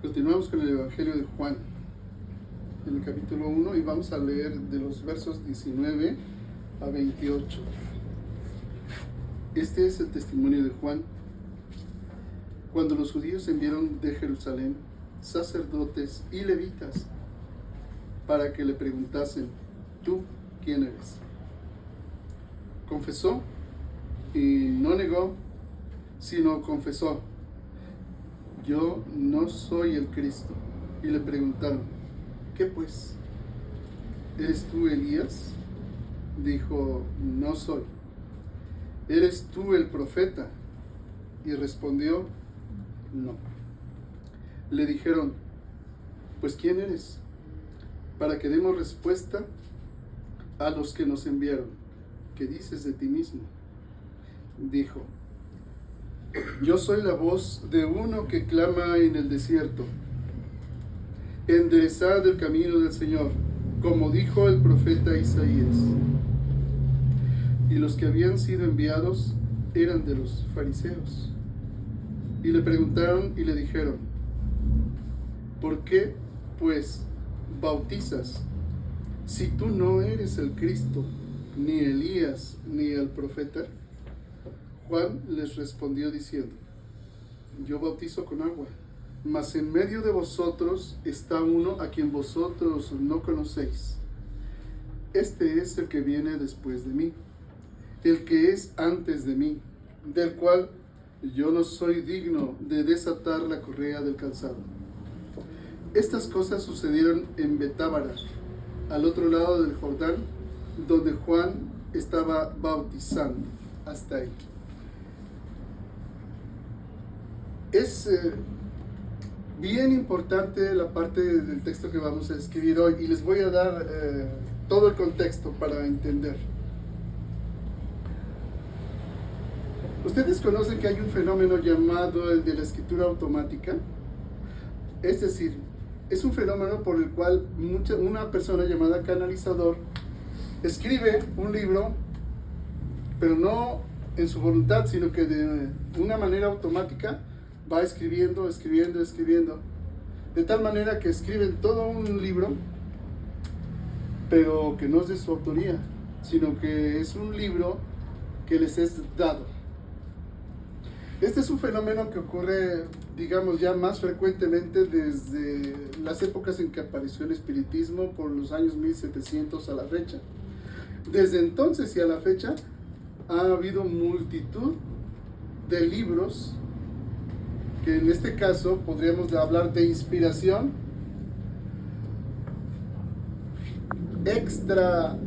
Continuamos con el Evangelio de Juan, en el capítulo 1, y vamos a leer de los versos 19 a 28. Este es el testimonio de Juan. Cuando los judíos enviaron de Jerusalén sacerdotes y levitas para que le preguntasen: ¿tú quién eres? Confesó y no negó, sino confesó: yo no soy el Cristo. Y le preguntaron: ¿qué pues? ¿Eres tú Elías? Dijo: no soy. ¿Eres tú el profeta? Y respondió: no. Le dijeron: pues ¿quién eres? Para que demos respuesta a los que nos enviaron. ¿Qué dices de ti mismo? Dijo: yo soy la voz de uno que clama en el desierto: enderezad el camino del Señor, como dijo el profeta Isaías. Y los que habían sido enviados eran de los fariseos. Y le preguntaron y le dijeron: ¿por qué, pues, bautizas, si tú no eres el Cristo, ni Elías, ni el profeta? Juan les respondió diciendo: yo bautizo con agua, mas en medio de vosotros está uno a quien vosotros no conocéis. Este es el que viene después de mí, el que es antes de mí, del cual yo no soy digno de desatar la correa del calzado. Estas cosas sucedieron en Betábara, al otro lado del Jordán, donde Juan estaba bautizando. Hasta ahí. Es bien importante la parte del texto que vamos a escribir hoy, y les voy a dar todo el contexto para entender. Ustedes conocen que hay un fenómeno llamado el de la escritura automática. Es decir, es un fenómeno por el cual una persona llamada canalizador escribe un libro, pero no en su voluntad, sino que de una manera automática va escribiendo, de tal manera que escriben todo un libro, pero que no es de su autoría, sino que es un libro que les es dado. Este es un fenómeno que ocurre, digamos, ya más frecuentemente desde las épocas en que apareció el espiritismo, por los años 1700 a la fecha. Desde entonces y a la fecha ha habido multitud de libros que en este caso podríamos hablar de inspiración extra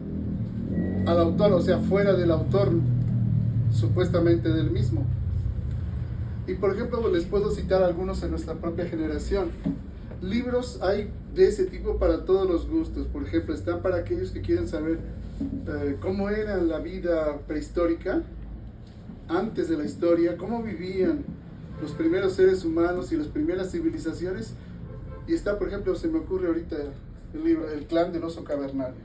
al autor, o sea, fuera del autor supuestamente del mismo. Y por ejemplo, les puedo citar algunos en nuestra propia generación. Libros hay de ese tipo para todos los gustos. Por ejemplo, están para aquellos que quieren saber cómo era la vida prehistórica, antes de la historia, cómo vivían los primeros seres humanos y las primeras civilizaciones. Y está, por ejemplo, se me ocurre ahorita el libro El clan del oso cavernario.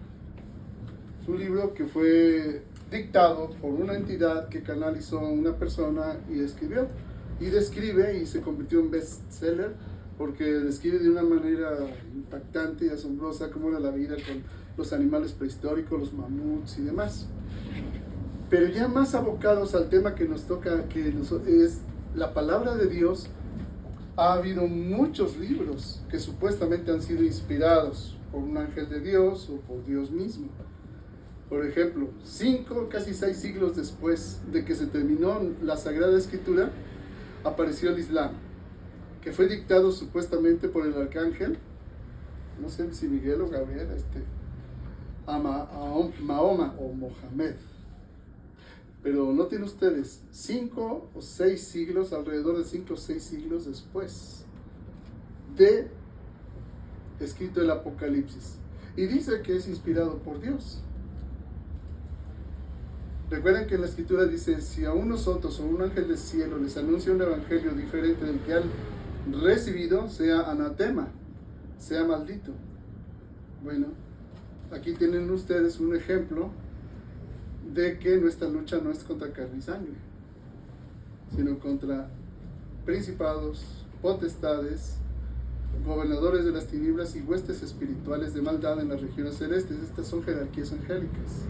Es un libro que fue dictado por una entidad que canalizó una persona y escribió. Y describe, y se convirtió en bestseller, porque describe de una manera impactante y asombrosa cómo era la vida con los animales prehistóricos, los mamuts y demás. Pero ya más abocados al tema que nos toca, que es la palabra de Dios, ha habido muchos libros que supuestamente han sido inspirados por un ángel de Dios o por Dios mismo. Por ejemplo, 5, casi 6 siglos después de que se terminó la Sagrada Escritura, apareció el Islam, que fue dictado supuestamente por el arcángel, no sé si Miguel o Gabriel, a Mahoma o Mohamed. Pero noten ustedes, 5 o 6 siglos, alrededor de 5 o 6 siglos después de escrito el Apocalipsis, y dice que es inspirado por Dios. Recuerden que en la escritura dice: si a unos otros o un ángel del cielo les anuncia un evangelio diferente del que han recibido, sea anatema, sea maldito. Bueno, aquí tienen ustedes un ejemplo de que nuestra lucha no es contra carne y sangre, sino contra principados, potestades, gobernadores de las tinieblas y huestes espirituales de maldad en las regiones celestes. Estas son jerarquías angélicas.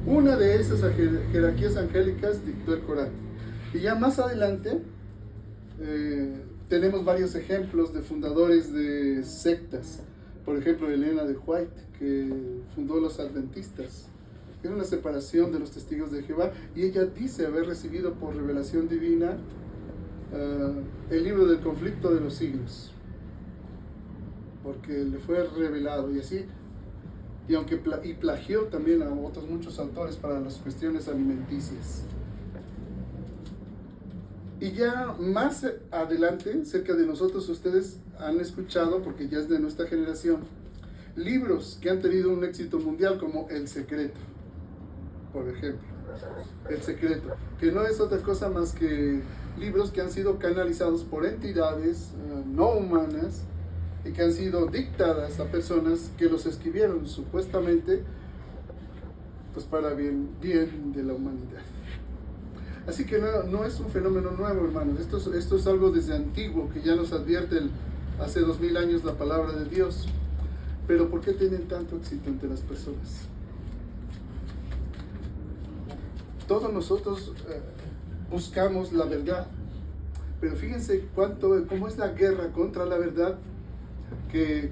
Una de esas jerarquías angélicas dictó el Corán. Y ya más adelante tenemos varios ejemplos de fundadores de sectas. Por ejemplo, Elena de White, que fundó los adventistas. Era una separación de los testigos de Jehová, y ella dice haber recibido por revelación divina el libro del conflicto de los siglos, porque le fue revelado, y así, y aunque plagió también a otros muchos autores para las cuestiones alimenticias. Y ya más adelante, cerca de nosotros, ustedes han escuchado, porque ya es de nuestra generación, libros que han tenido un éxito mundial, como El Secreto, por ejemplo. El Secreto, que no es otra cosa más que libros que han sido canalizados por entidades no humanas y que han sido dictadas a personas que los escribieron supuestamente pues para bien de la humanidad. Así que no es un fenómeno nuevo, hermanos. Esto es algo desde antiguo, que ya nos advierte hace 2000 años la palabra de Dios. Pero ¿por qué tienen tanto éxito entre las personas? Todos nosotros buscamos la verdad, pero fíjense cómo es la guerra contra la verdad, que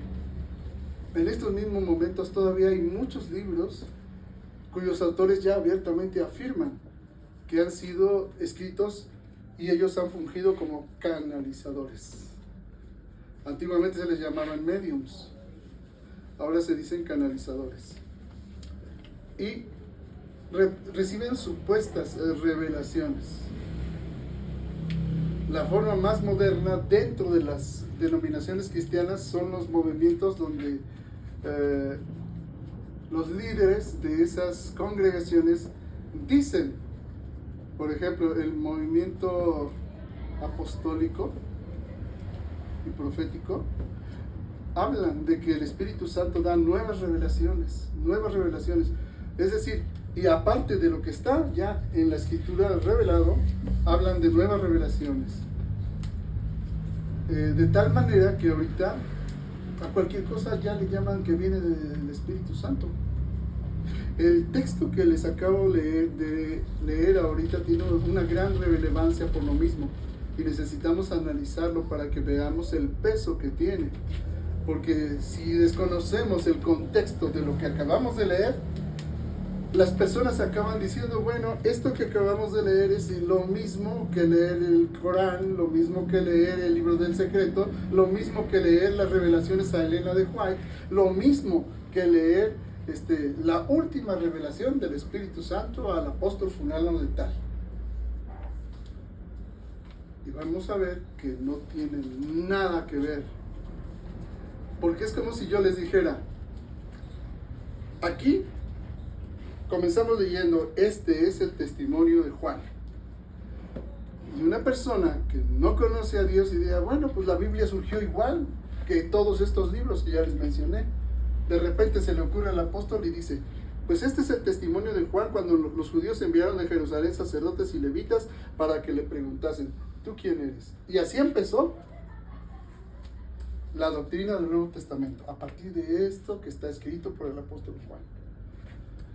en estos mismos momentos todavía hay muchos libros cuyos autores ya abiertamente afirman que han sido escritos y ellos han fungido como canalizadores. Antiguamente se les llamaban mediums, ahora se dicen canalizadores. Y reciben supuestas revelaciones. La forma más moderna dentro de las denominaciones cristianas son los movimientos donde los líderes de esas congregaciones dicen, por ejemplo, el movimiento apostólico y profético, hablan de que el Espíritu Santo da nuevas revelaciones. Es decir, y aparte de lo que está ya en la Escritura revelado, hablan de nuevas revelaciones. De tal manera que ahorita a cualquier cosa ya le llaman que viene del Espíritu Santo. El texto que les acabo de leer ahorita tiene una gran relevancia por lo mismo, y necesitamos analizarlo para que veamos el peso que tiene. Porque si desconocemos el contexto de lo que acabamos de leer, las personas acaban diciendo, bueno, esto que acabamos de leer es lo mismo que leer el Corán, lo mismo que leer el libro del secreto, lo mismo que leer las revelaciones a Elena de White, lo mismo que leer la última revelación del Espíritu Santo al apóstol fulano de tal. Y vamos a ver que no tienen nada que ver. Porque es como si yo les dijera, aquí comenzamos leyendo, este es el testimonio de Juan. Y una persona que no conoce a Dios diría, bueno, pues la Biblia surgió igual que todos estos libros que ya les mencioné. De repente se le ocurre al apóstol y dice, pues este es el testimonio de Juan cuando los judíos enviaron de Jerusalén sacerdotes y levitas para que le preguntasen, ¿tú quién eres? Y así empezó la doctrina del Nuevo Testamento, a partir de esto que está escrito por el apóstol Juan.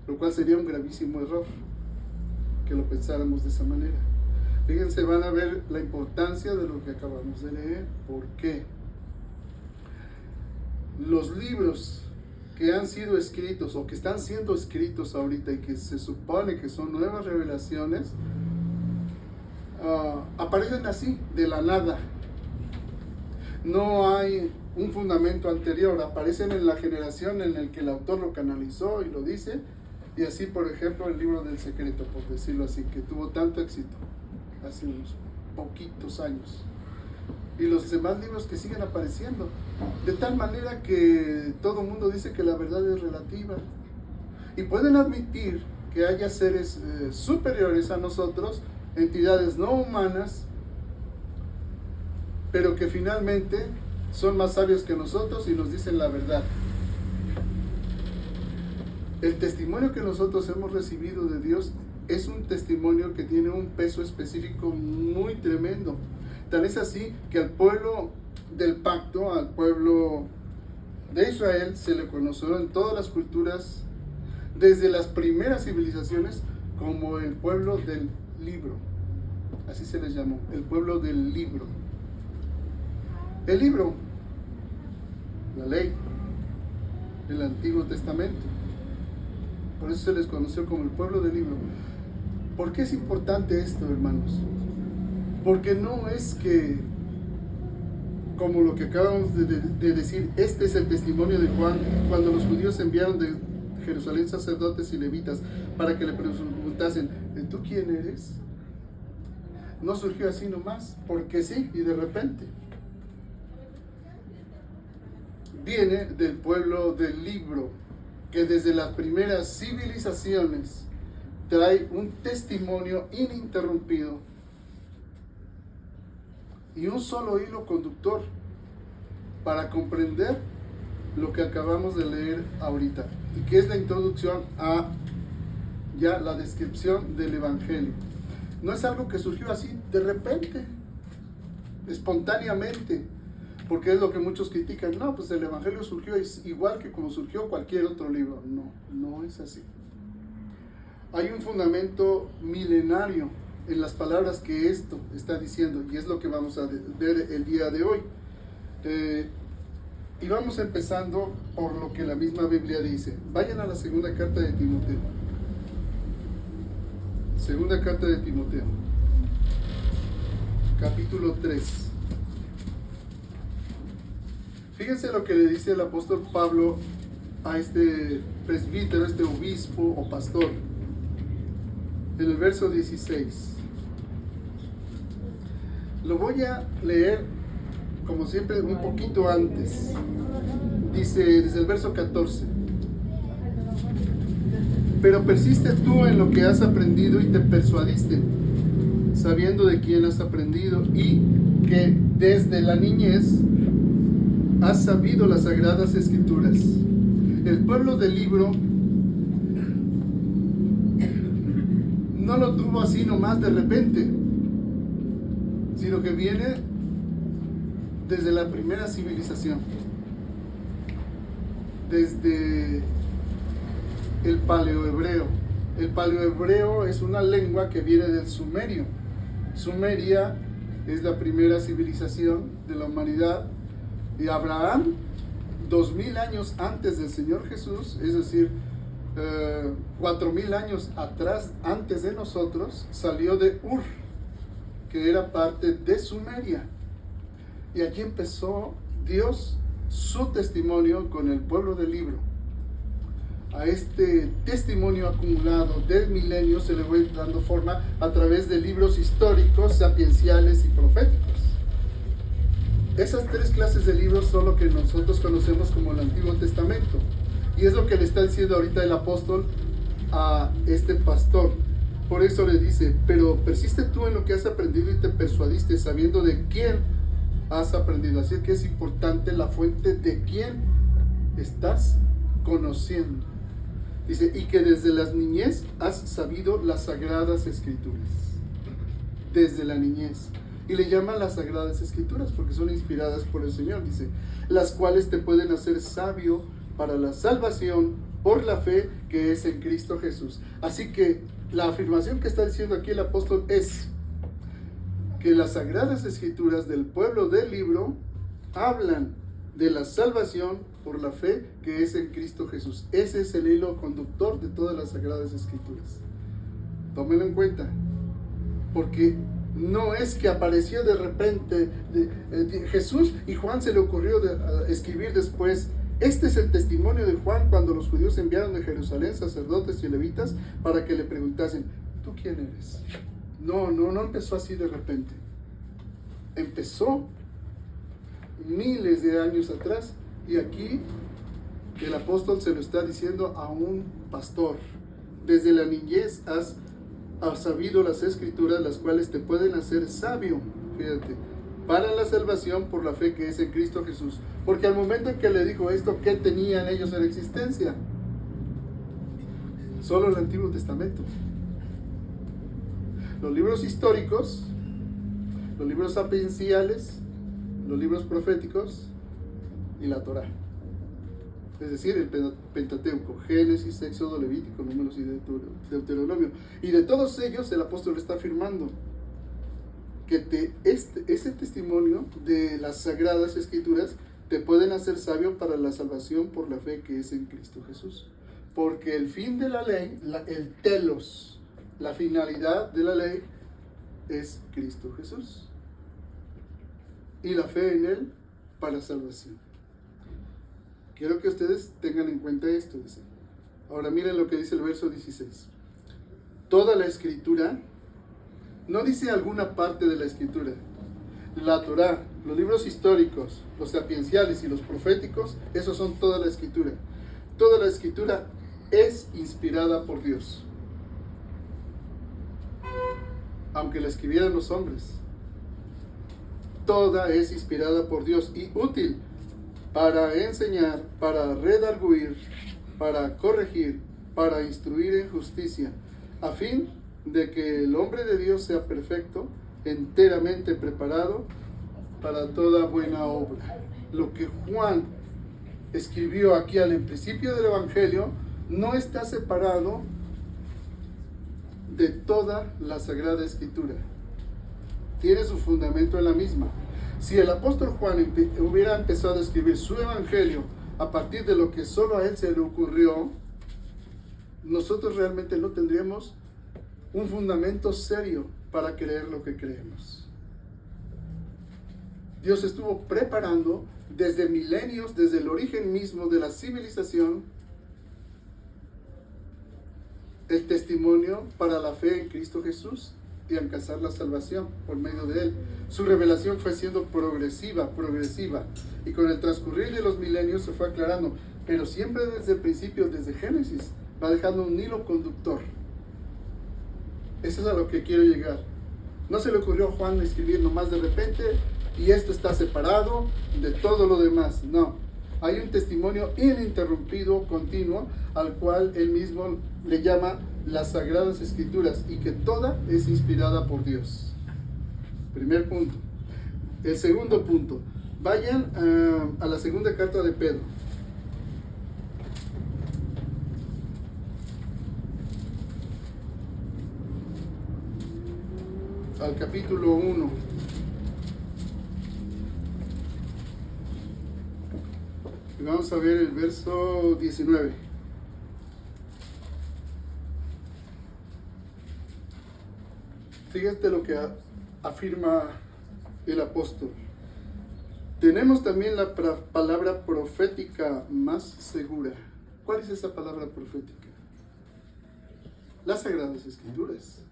Lo cual sería un gravísimo error que lo pensáramos de esa manera. Fíjense, van a ver la importancia de lo que acabamos de leer. ¿Por qué? Los libros que han sido escritos o que están siendo escritos ahorita y que se supone que son nuevas revelaciones, aparecen así, de la nada. No hay un fundamento anterior, aparecen en la generación en la que el autor lo canalizó y lo dice. Y así, por ejemplo, el libro del secreto, por decirlo así, que tuvo tanto éxito hace unos poquitos años. Y los demás libros que siguen apareciendo. De tal manera que todo el mundo dice que la verdad es relativa. Y pueden admitir que haya seres superiores a nosotros, entidades no humanas, pero que finalmente son más sabios que nosotros y nos dicen la verdad. El testimonio que nosotros hemos recibido de Dios es un testimonio que tiene un peso específico muy tremendo. Tal es así que al pueblo del pacto, al pueblo de Israel, se le conoció en todas las culturas, desde las primeras civilizaciones, como el pueblo del libro. Así se les llamó, el pueblo del libro. El libro, la ley, el Antiguo Testamento. Por eso se les conoció como el pueblo del libro. ¿Por qué es importante esto, hermanos? Porque no es que, como lo que acabamos de decir, este es el testimonio de Juan, cuando los judíos enviaron de Jerusalén sacerdotes y levitas para que le preguntasen, ¿tú quién eres? No surgió así nomás, porque sí, y de repente. Viene del pueblo del libro, que desde las primeras civilizaciones trae un testimonio ininterrumpido y un solo hilo conductor para comprender lo que acabamos de leer ahorita, y que es la introducción a ya la descripción del Evangelio. No es algo que surgió así de repente, espontáneamente, porque es lo que muchos critican. No, pues el Evangelio surgió igual que como surgió cualquier otro libro. No, no es así. Hay un fundamento milenario en las palabras que esto está diciendo, y es lo que vamos a ver el día de hoy. Y vamos empezando por lo que la misma Biblia dice. Vayan a la segunda carta de Timoteo. Segunda carta de Timoteo, capítulo 3. Fíjense lo que le dice el apóstol Pablo a este presbítero, este obispo o pastor, en el verso 16. Lo voy a leer, como siempre, un poquito antes. Dice desde el verso 14. Pero persiste tú en lo que has aprendido y te persuadiste, sabiendo de quién has aprendido y que desde la niñez has sabido las sagradas escrituras. El pueblo del libro no lo tuvo así nomás de repente, sino que viene desde la primera civilización, desde el paleohebreo. El paleohebreo es una lengua que viene del sumerio. Sumeria es la primera civilización de la humanidad. Y Abraham, 2000 años antes del Señor Jesús, es decir, 4000 años atrás, antes de nosotros, salió de Ur, que era parte de Sumeria. Y aquí empezó Dios su testimonio con el pueblo del libro. A este testimonio acumulado de milenios se le va dando forma a través de libros históricos, sapienciales y proféticos. Esas tres clases de libros son lo que nosotros conocemos como el Antiguo Testamento. Y es lo que le está diciendo ahorita el apóstol a este pastor. Por eso le dice, pero persiste tú en lo que has aprendido y te persuadiste, sabiendo de quién has aprendido. Así que es importante la fuente de quién estás conociendo. Dice, y que desde la niñez has sabido las sagradas escrituras. Desde la niñez. Y le llaman las sagradas escrituras porque son inspiradas por el Señor, dice, las cuales te pueden hacer sabio para la salvación por la fe que es en Cristo Jesús. Así que la afirmación que está diciendo aquí el apóstol es que las sagradas escrituras del pueblo del libro hablan de la salvación por la fe que es en Cristo Jesús. Ese es el hilo conductor de todas las sagradas escrituras. Tómenlo en cuenta, porque no es que apareció de repente Jesús y Juan se le ocurrió escribir después. Este es el testimonio de Juan cuando los judíos enviaron de Jerusalén sacerdotes y levitas para que le preguntasen, ¿tú quién eres? No empezó así de repente. Empezó miles de años atrás, y aquí el apóstol se lo está diciendo a un pastor. Desde la niñez has sabido las escrituras, las cuales te pueden hacer sabio, fíjate, para la salvación por la fe que es en Cristo Jesús. Porque al momento en que le dijo esto, ¿qué tenían ellos en existencia? Solo el Antiguo Testamento. Los libros históricos, los libros sapienciales, los libros proféticos y la Torá. Es decir, el Pentateuco, Génesis, Éxodo, Levítico, Números y Deuteronomio. Y de todos ellos el apóstol está afirmando que ese testimonio de las Sagradas Escrituras te pueden hacer sabio para la salvación por la fe que es en Cristo Jesús. Porque el fin de la ley, el telos, la finalidad de la ley es Cristo Jesús. Y la fe en Él para salvación. Quiero que ustedes tengan en cuenta esto. Dice. Ahora miren lo que dice el verso 16. Toda la Escritura, no dice alguna parte de la Escritura. La Torá, los libros históricos, los sapienciales y los proféticos, esos son toda la Escritura. Toda la Escritura es inspirada por Dios. Aunque la escribieran los hombres. Toda es inspirada por Dios y útil para enseñar, para redarguir, para corregir, para instruir en justicia, a fin de que el hombre de Dios sea perfecto, enteramente preparado para toda buena obra. Lo que Juan escribió aquí al principio del Evangelio no está separado de toda la Sagrada Escritura. Tiene su fundamento en la misma. Si el apóstol Juan hubiera empezado a escribir su Evangelio a partir de lo que solo a él se le ocurrió, nosotros realmente no tendríamos un fundamento serio para creer lo que creemos. Dios estuvo preparando desde milenios, desde el origen mismo de la civilización, el testimonio para la fe en Cristo Jesús y alcanzar la salvación por medio de Él. Su revelación fue siendo progresiva, y con el transcurrir de los milenios se fue aclarando, pero siempre desde el principio, desde Génesis, va dejando un hilo conductor. Eso es a lo que quiero llegar. No se le ocurrió a Juan escribir nomás de repente, y esto está separado de todo lo demás. No, hay un testimonio ininterrumpido, continuo, al cual él mismo le llama las Sagradas Escrituras, y que toda es inspirada por Dios. Primer punto. El segundo punto. Vayan a la segunda carta de Pedro. Al capítulo 1. Y vamos a ver el verso 19. Fíjate lo que afirma el apóstol. Tenemos también la palabra profética más segura. ¿Cuál es esa palabra profética? Las Sagradas Escrituras,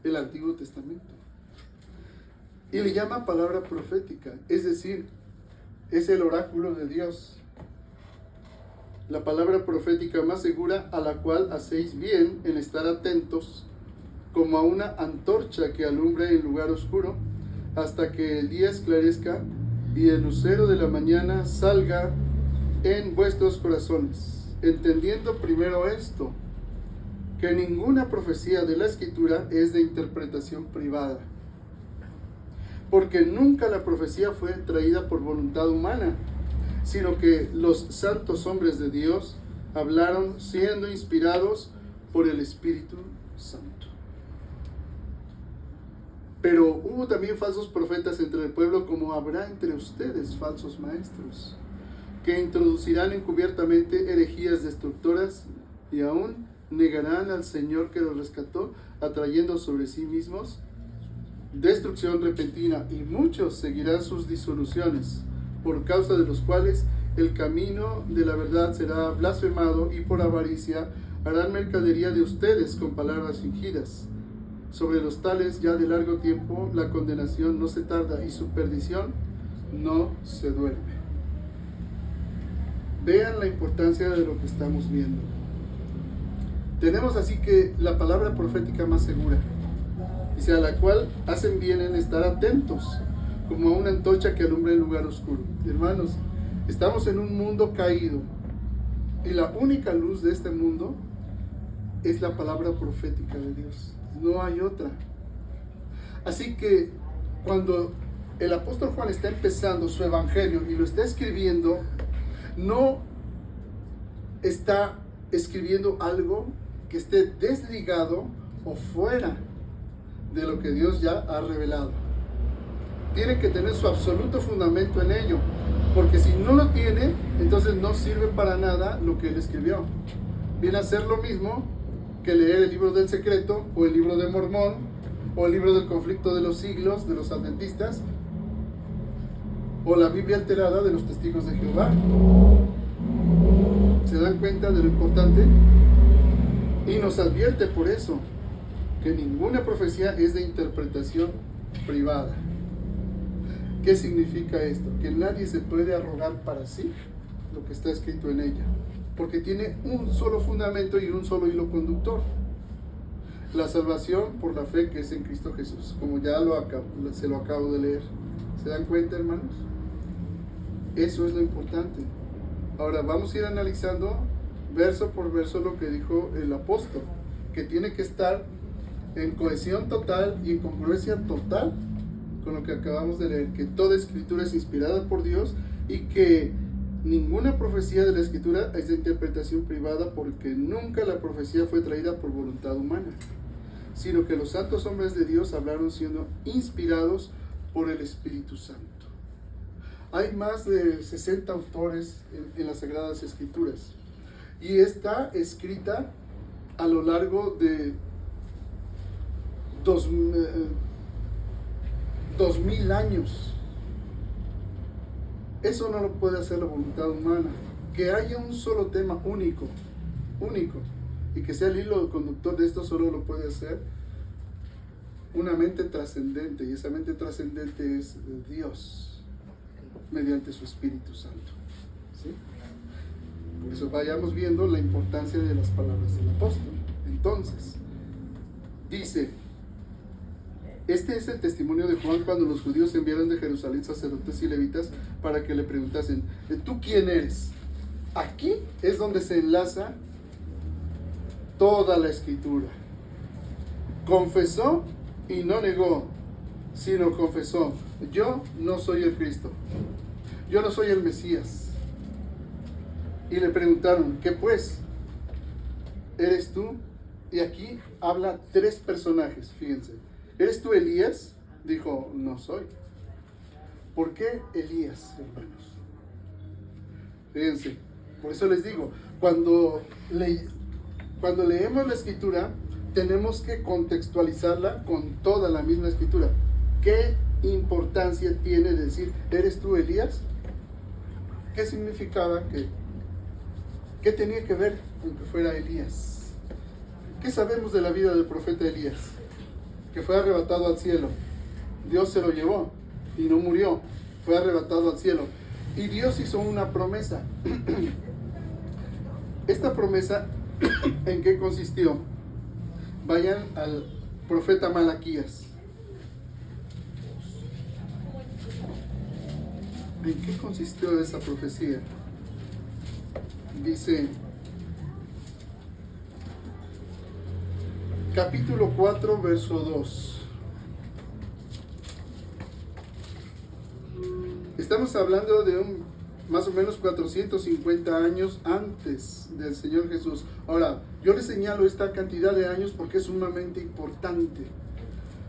el Antiguo Testamento. Y le llama palabra profética, es decir, es el oráculo de Dios. La palabra profética más segura, a la cual hacéis bien en estar atentos, como a una antorcha que alumbre en lugar oscuro, hasta que el día esclarezca y el lucero de la mañana salga en vuestros corazones, entendiendo primero esto, que ninguna profecía de la Escritura es de interpretación privada, porque nunca la profecía fue traída por voluntad humana, sino que los santos hombres de Dios hablaron siendo inspirados por el Espíritu Santo. Pero hubo también falsos profetas entre el pueblo, como habrá entre ustedes falsos maestros, que introducirán encubiertamente herejías destructoras y aún negarán al Señor que los rescató, atrayendo sobre sí mismos destrucción repentina, y muchos seguirán sus disoluciones, por causa de los cuales el camino de la verdad será blasfemado, y por avaricia harán mercadería de ustedes con palabras fingidas. Sobre los tales ya de largo tiempo la condenación no se tarda, y su perdición no se duerme. Vean la importancia de lo que estamos viendo. Tenemos así que la palabra profética más segura, dice, a la cual hacen bien en estar atentos, como a una antorcha que alumbra en lugar oscuro. Hermanos, estamos en un mundo caído, y la única luz de este mundo es la palabra profética de Dios. No hay otra. Así que cuando el apóstol Juan está empezando su evangelio y lo está escribiendo, no está escribiendo algo que esté desligado o fuera de lo que Dios ya ha revelado. Tiene que tener su absoluto fundamento en ello, porque si no lo tiene, entonces no sirve para nada lo que él escribió. Viene a ser lo mismo que leer el libro del secreto, o el libro de Mormón, o el libro del conflicto de los siglos de los adventistas, o la Biblia alterada de los testigos de Jehová. ¿Se dan cuenta de lo importante? Y nos advierte por eso que ninguna profecía es de interpretación privada. ¿Qué significa esto? Que nadie se puede arrogar para sí lo que está escrito en ella, porque tiene un solo fundamento y un solo hilo conductor: la salvación por la fe que es en Cristo Jesús, como ya se lo acabo de leer. ¿Se dan cuenta, hermanos? Eso es lo importante. Ahora vamos a ir analizando verso por verso lo que dijo el apóstol, que tiene que estar en cohesión total y en congruencia total con lo que acabamos de leer, que toda escritura es inspirada por Dios y que ninguna profecía de la escritura es de interpretación privada, porque nunca la profecía fue traída por voluntad humana, sino que los santos hombres de Dios hablaron siendo inspirados por el Espíritu Santo. Hay más de 60 autores en las Sagradas Escrituras, y está escrita a lo largo de 2000 años. Eso no lo puede hacer la voluntad humana. Que haya un solo tema único, y que sea el hilo conductor de esto, solo lo puede hacer una mente trascendente, y esa mente trascendente es Dios, mediante su Espíritu Santo. ¿Sí? Por eso vayamos viendo la importancia de las palabras del apóstol. Entonces, dice: este es el testimonio de Juan cuando los judíos enviaron de Jerusalén sacerdotes y levitas para que le preguntasen: ¿tú quién eres? Aquí es donde se enlaza toda la escritura. Confesó y no negó, sino confesó: yo no soy el Cristo, yo no soy el Mesías. Y le preguntaron: ¿qué pues? ¿Eres tú? Y aquí habla tres personajes, fíjense. ¿Eres tú Elías? Dijo: no soy. ¿Por qué Elías, hermanos? Fíjense, por eso les digo, cuando leemos la escritura, tenemos que contextualizarla con toda la misma escritura. ¿Qué importancia tiene decir: ¿eres tú Elías? ¿Qué significaba? ¿Qué tenía que ver con que fuera Elías? ¿Qué sabemos de la vida del profeta Elías? Que fue arrebatado al cielo. Dios se lo llevó y no murió, fue arrebatado al cielo. Y Dios hizo una promesa. Esta promesa, ¿en qué consistió? Vayan al profeta Malaquías. ¿En qué consistió esa profecía? Dice, capítulo 4, verso 2. Estamos hablando de más o menos 450 años antes del Señor Jesús. Ahora, yo les señalo esta cantidad de años porque es sumamente importante.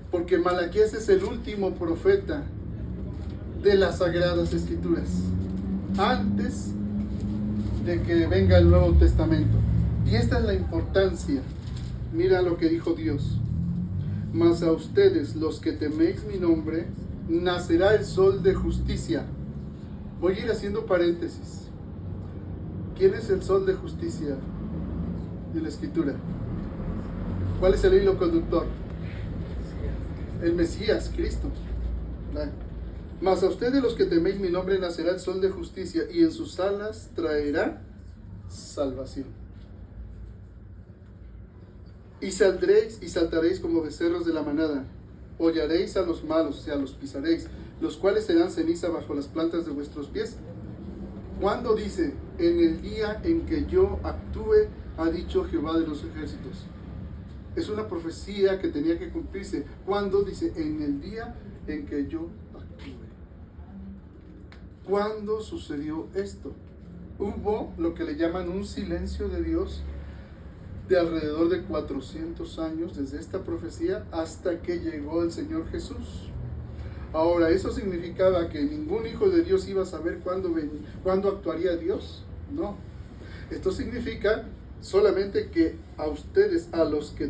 Porque Malaquías es el último profeta de las Sagradas Escrituras, antes de que venga el Nuevo Testamento. Y esta es la importancia. Mira lo que dijo Dios: mas a ustedes, los que teméis mi nombre, nacerá el sol de justicia. Voy a ir haciendo paréntesis. ¿Quién es el sol de justicia de la Escritura? ¿Cuál es el hilo conductor? El Mesías, Cristo. Mas a ustedes, los que teméis mi nombre, nacerá el sol de justicia, y en sus alas traerá salvación. Y saldréis y saltaréis como becerros de la manada. Hollaréis a los malos, o sea, los pisaréis, los cuales serán ceniza bajo las plantas de vuestros pies. ¿Cuándo dice? En el día en que yo actúe, ha dicho Jehová de los ejércitos. Es una profecía que tenía que cumplirse. ¿Cuándo? Dice: en el día en que yo actúe. ¿Cuándo sucedió esto? Hubo lo que le llaman un silencio de Dios de alrededor de 400 años desde esta profecía hasta que llegó el Señor Jesús. Ahora, ¿eso significaba que ningún hijo de Dios iba a saber cuándo actuaría Dios? No. Esto significa solamente que a ustedes, a los que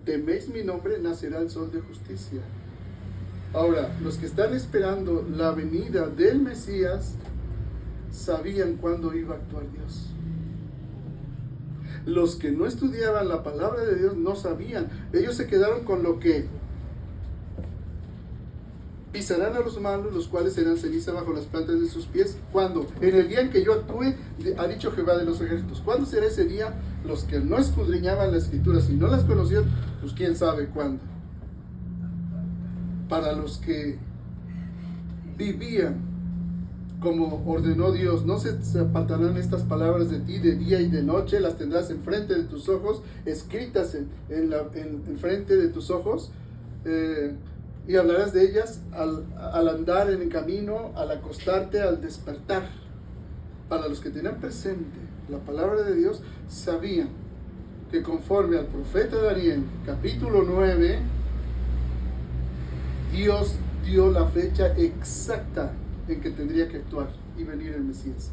teméis mi nombre, nacerá el sol de justicia. Ahora, los que están esperando la venida del Mesías sabían cuándo iba a actuar Dios. Los que no estudiaban la palabra de Dios no sabían. Ellos se quedaron con lo que pisarán a los malos, los cuales serán ceniza bajo las plantas de sus pies. ¿Cuándo? En el día en que yo actúe, ha dicho Jehová de los ejércitos. ¿Cuándo será ese día? Los que no escudriñaban las escrituras y no las conocían, pues quién sabe cuándo. Para los que vivían como ordenó Dios, no se apartarán estas palabras de ti de día y de noche, las tendrás enfrente de tus ojos, escritas en frente de tus ojos, y hablarás de ellas al andar en el camino, al acostarte, al despertar. Para los que tenían presente la palabra de Dios, sabían que conforme al profeta Daniel, capítulo 9, Dios dio la fecha exacta en que tendría que actuar y venir el Mesías.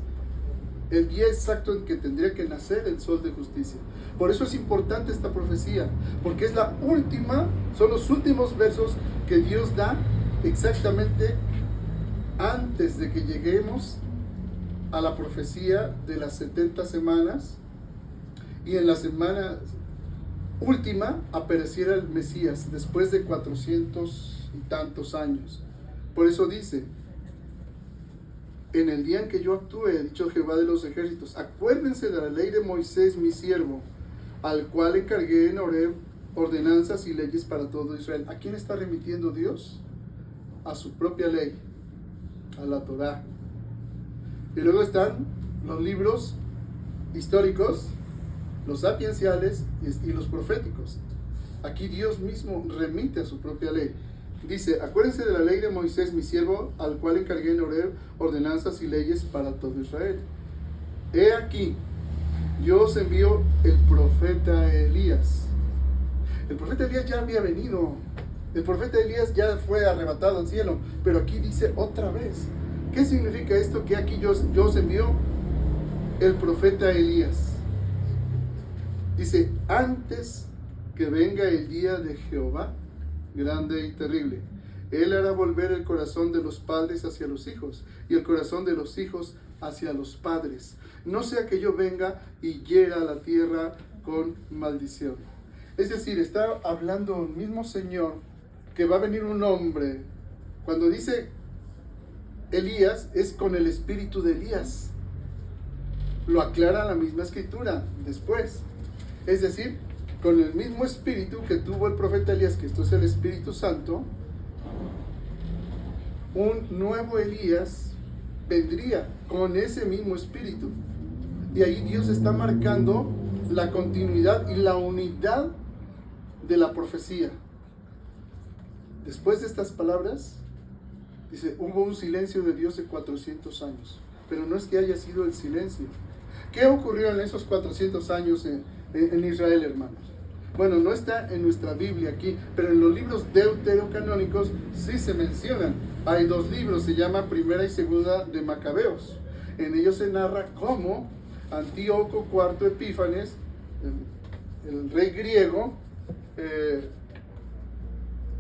El día exacto en que tendría que nacer el sol de justicia. Por eso es importante esta profecía, porque es la última, son los últimos versos que Dios da exactamente antes de que lleguemos a la profecía de las 70 semanas, y en la semana última apareciera el Mesías después de 400 y tantos años. Por eso dice: en el día en que yo actúe, ha dicho Jehová de los ejércitos, acuérdense de la ley de Moisés mi siervo, al cual encargué en Horeb ordenanzas y leyes para todo Israel. ¿A quién está remitiendo Dios? A su propia ley, a la Torá. Y luego están los libros históricos, los sapienciales y los proféticos. Aquí Dios mismo remite a su propia ley. Dice: acuérdense de la ley de Moisés mi siervo, al cual encargué en Horeb ordenanzas y leyes para todo Israel. He aquí, yo os envío el profeta Elías. El profeta Elías ya había venido. El profeta Elías ya fue arrebatado al cielo. Pero aquí dice otra vez. ¿Qué significa esto? Que aquí yo os envío el profeta Elías. Dice: antes que venga el día de Jehová, grande y terrible, Él hará volver el corazón de los padres hacia los hijos, y el corazón de los hijos hacia los padres, no sea que yo venga y hiera la tierra con maldición. Es decir, está hablando el mismo Señor, que va a venir un hombre. Cuando dice Elías, es con el espíritu de Elías. Lo aclara la misma escritura después. Es decir, con el mismo espíritu que tuvo el profeta Elías, que esto es el Espíritu Santo, un nuevo Elías vendría con ese mismo espíritu. Y ahí Dios está marcando la continuidad y la unidad de la profecía. Después de estas palabras, dice: hubo un silencio de Dios de 400 años. Pero no es que haya sido el silencio. ¿Qué ocurrió en esos 400 años en Israel, hermanos? Bueno, no está en nuestra Biblia aquí, pero en los libros deuterocanónicos sí se mencionan. Hay dos libros, se llama Primera y Segunda de Macabeos. En ellos se narra cómo Antíoco IV Epífanes, el rey griego,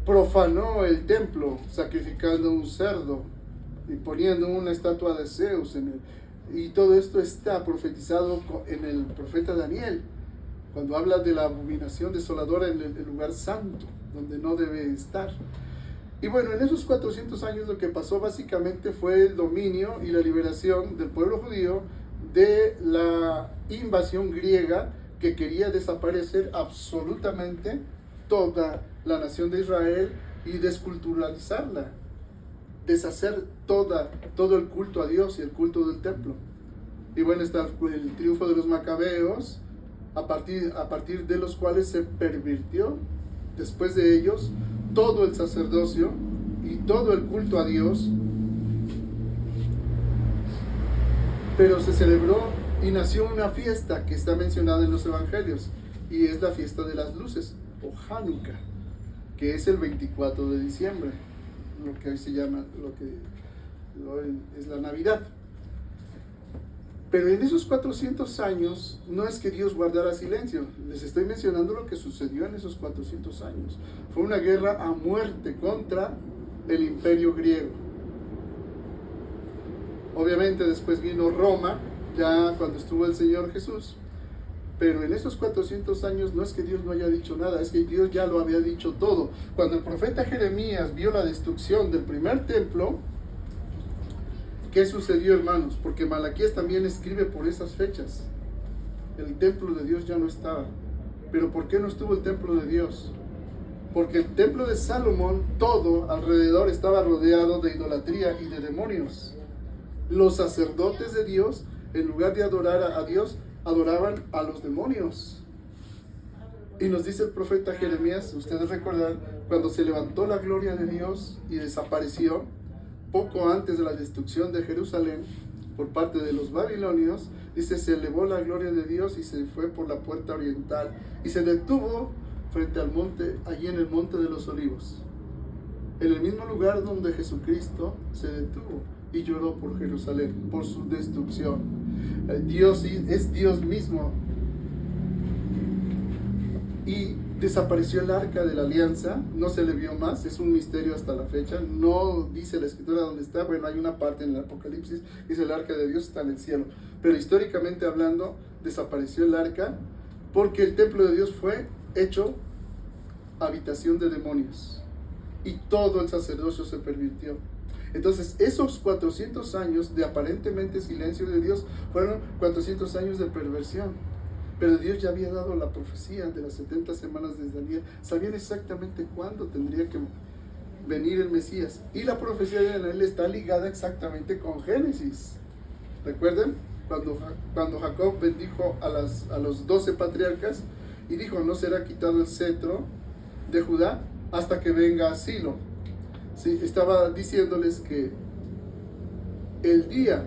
profanó el templo sacrificando un cerdo y poniendo una estatua de Zeus en él. Y todo esto está profetizado en el profeta Daniel, cuando habla de la abominación desoladora en el lugar santo, donde no debe estar. Y bueno, en esos 400 años lo que pasó básicamente fue el dominio y la liberación del pueblo judío de la invasión griega, que quería desaparecer absolutamente toda la nación de Israel y desculturalizarla, deshacer todo el culto a Dios y el culto del templo. Y bueno, está el triunfo de los macabeos, a partir de los cuales se pervirtió después de ellos todo el sacerdocio y todo el culto a Dios, pero se celebró y nació una fiesta que está mencionada en los evangelios, y es la fiesta de las luces, o Hanukkah, que es el 24 de diciembre, lo que hoy se llama, es la Navidad. Pero en esos 400 años no es que Dios guardara silencio, les estoy mencionando lo que sucedió en esos 400 años. Fue una guerra a muerte contra el imperio griego. Obviamente después vino Roma, ya cuando estuvo el Señor Jesús, pero en esos 400 años no es que Dios no haya dicho nada, es que Dios ya lo había dicho todo. Cuando el profeta Jeremías vio la destrucción del primer templo, ¿qué sucedió, hermanos? Porque Malaquías también escribe por esas fechas. El templo de Dios ya no estaba. ¿Pero por qué no estuvo el templo de Dios? Porque el templo de Salomón, todo alrededor estaba rodeado de idolatría y de demonios. Los sacerdotes de Dios, en lugar de adorar a Dios, adoraban a los demonios. Y nos dice el profeta Jeremías, ustedes recordarán, cuando se levantó la gloria de Dios y desapareció, poco antes de la destrucción de Jerusalén por parte de los babilonios, dice, se elevó la gloria de Dios y se fue por la puerta oriental y se detuvo frente al monte, allí en el monte de los olivos, en el mismo lugar donde Jesucristo se detuvo y lloró por Jerusalén, por su destrucción. Dios es Dios mismo. Y desapareció el arca de la alianza, no se le vio más, es un misterio hasta la fecha, no dice la escritura dónde está. Bueno, hay una parte en el Apocalipsis, dice el arca de Dios está en el cielo, pero históricamente hablando, desapareció el arca, porque el templo de Dios fue hecho habitación de demonios, y todo el sacerdocio se pervirtió. Entonces, esos 400 años de aparentemente silencio de Dios, fueron 400 años de perversión. Pero Dios ya había dado la profecía de las 70 semanas de Daniel. Sabían exactamente cuándo tendría que venir el Mesías. Y la profecía de Daniel está ligada exactamente con Génesis. ¿Recuerden? Cuando Jacob bendijo a los 12 patriarcas y dijo, no será quitado el cetro de Judá hasta que venga Silo. Sí, estaba diciéndoles que el día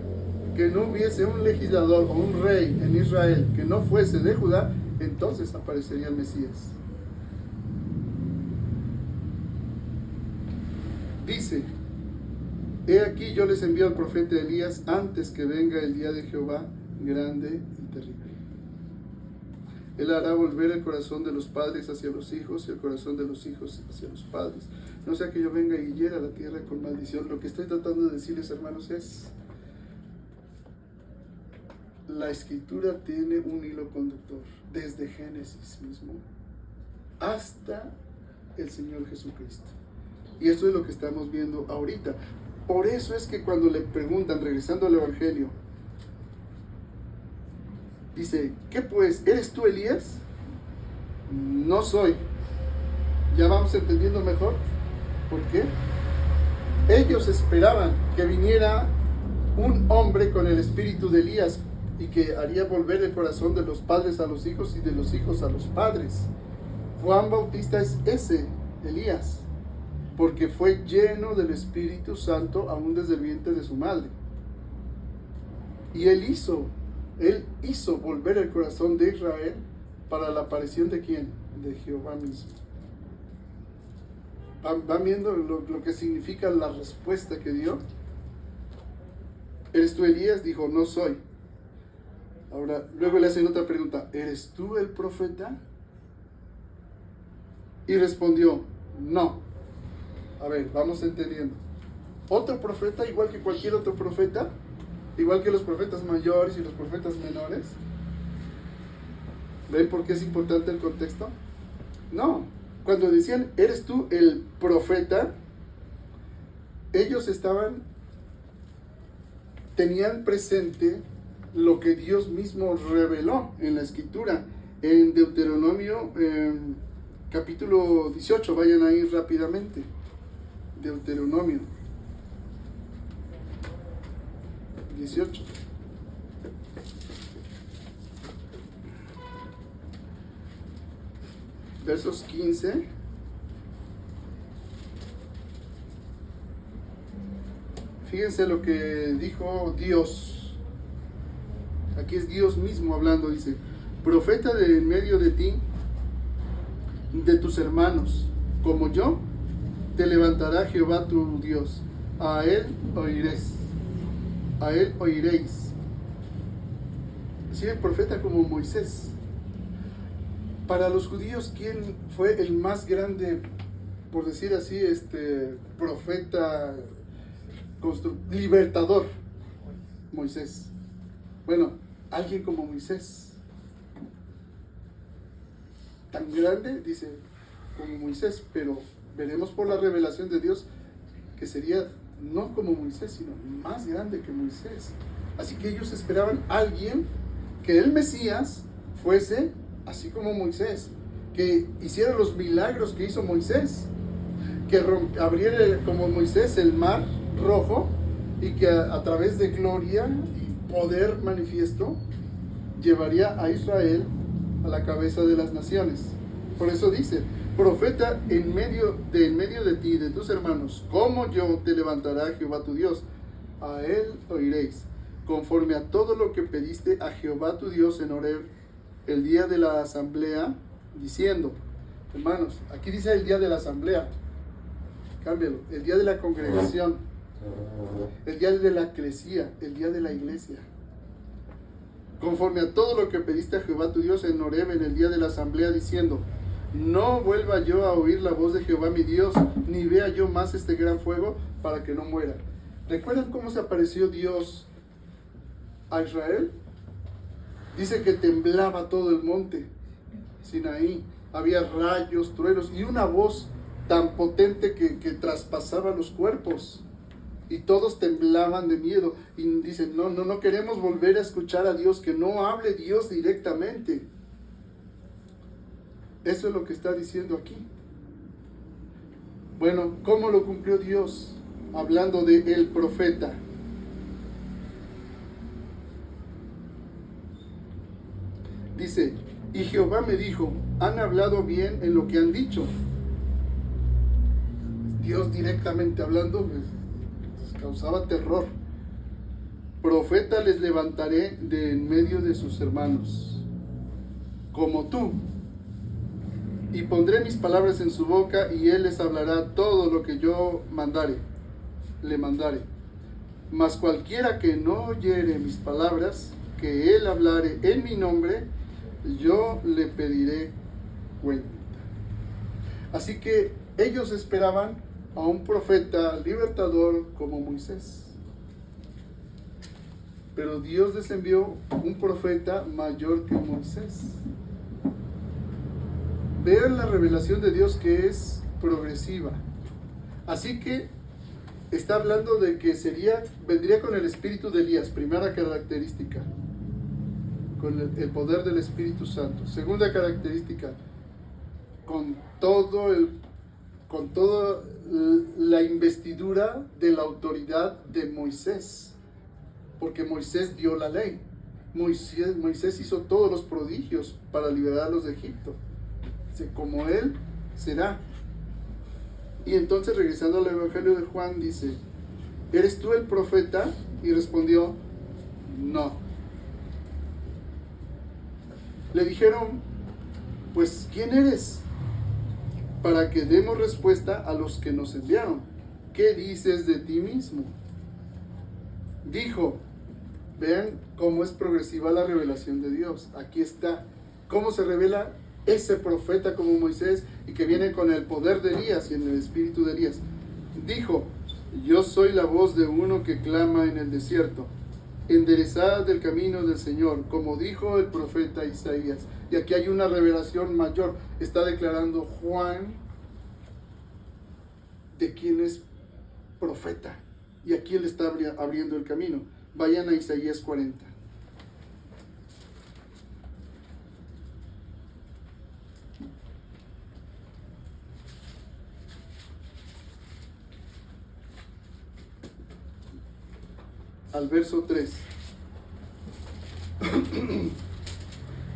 que no hubiese un legislador o un rey en Israel que no fuese de Judá, entonces aparecería el Mesías. Dice, he aquí yo les envío al profeta Elías antes que venga el día de Jehová grande y terrible. Él hará volver el corazón de los padres hacia los hijos y el corazón de los hijos hacia los padres. No sea que yo venga y hiera la tierra con maldición. Lo que estoy tratando de decirles, hermanos, es: la escritura tiene un hilo conductor, desde Génesis mismo hasta el Señor Jesucristo. Y eso es lo que estamos viendo ahorita. Por eso es que cuando le preguntan, regresando al Evangelio, dice, ¿qué pues? ¿Eres tú Elías? No soy. ¿Ya vamos entendiendo mejor? ¿Por qué? Ellos esperaban que viniera un hombre con el espíritu de Elías y que haría volver el corazón de los padres a los hijos y de los hijos a los padres. Juan Bautista es ese Elías, porque fue lleno del Espíritu Santo aún desde el vientre de su madre. Y él hizo volver el corazón de Israel para la aparición de ¿quién? De Jehová mismo. ¿Van viendo lo que significa la respuesta que dio? ¿Eres tú Elías? Dijo, no soy. Ahora, luego le hacen otra pregunta, ¿eres tú el profeta? Y respondió, no. A ver, vamos entendiendo. Otro profeta, igual que cualquier otro profeta, igual que los profetas mayores y los profetas menores. ¿Ven por qué es importante el contexto? No. Cuando decían, ¿eres tú el profeta? Ellos tenían presente lo que Dios mismo reveló en la Escritura. En Deuteronomio, capítulo 18, vayan ahí rápidamente. Deuteronomio 18. Versos 15. Fíjense lo que dijo Dios. Aquí es Dios mismo hablando, dice, profeta de en medio de ti, de tus hermanos, como yo, te levantará Jehová tu Dios. A él oiréis. A él oiréis. Sí, el profeta como Moisés. Para los judíos, ¿quién fue el más grande, por decir así, profeta, libertador? Moisés. Bueno, alguien como Moisés. Tan grande, dice, como Moisés, pero veremos por la revelación de Dios que sería no como Moisés, sino más grande que Moisés. Así que ellos esperaban a alguien, que el Mesías fuese así como Moisés, que hiciera los milagros que hizo Moisés, que abriera como Moisés el mar rojo, y que a través de gloria y poder manifiesto llevaría a Israel a la cabeza de las naciones. Por eso dice, profeta en medio de ti, de tus hermanos, como yo te levantará Jehová tu Dios, a él oiréis, conforme a todo lo que pediste a Jehová tu Dios en Horeb, el día de la asamblea, diciendo, hermanos, aquí dice el día de la asamblea, cámbialo, el día de la congregación, el día de la eclesía, el día de la iglesia. Conforme a todo lo que pediste a Jehová tu Dios en Horeb, en el día de la asamblea, diciendo, no vuelva yo a oír la voz de Jehová mi Dios, ni vea yo más este gran fuego, para que no muera. ¿Recuerdan cómo se apareció Dios a Israel? Dice que temblaba todo el monte Sinaí, había rayos, truenos y una voz tan potente que traspasaba los cuerpos, y todos temblaban de miedo y dicen, no queremos volver a escuchar a Dios, que no hable Dios directamente. Eso es lo que está diciendo aquí. Bueno, ¿cómo lo cumplió Dios? Hablando de el profeta. Dice, y Jehová me dijo, han hablado bien en lo que han dicho. Dios directamente hablando, les causaba terror. Profeta les levantaré de en medio de sus hermanos, como tú, y pondré mis palabras en su boca, y él les hablará todo lo que yo le mandare. Mas cualquiera que no oyere mis palabras, que él hablare en mi nombre, yo le pediré cuenta. Así que ellos esperaban a un profeta libertador como Moisés. Pero Dios les envió un profeta mayor que Moisés. Vean la revelación de Dios, que es progresiva. Así que está hablando de que vendría con el espíritu de Elías, primera característica, con el poder del Espíritu Santo. Segunda característica, con toda la investidura de la autoridad de Moisés, porque Moisés dio la ley. Moisés hizo todos los prodigios para liberarlos de Egipto. Como él será. Y entonces, regresando al Evangelio de Juan, dice, ¿eres tú el profeta? Y respondió, no. Le dijeron, pues, ¿quién eres? Para que demos respuesta a los que nos enviaron. ¿Qué dices de ti mismo? Dijo, vean cómo es progresiva la revelación de Dios. Aquí está, cómo se revela ese profeta como Moisés, y que viene con el poder de Elías y en el espíritu de Elías. Dijo, yo soy la voz de uno que clama en el desierto, enderezad el camino del Señor, como dijo el profeta Isaías. Y aquí hay una revelación mayor. Está declarando Juan de quién es profeta, y aquí él está abriendo el camino. Vayan a Isaías 40. Al verso 3.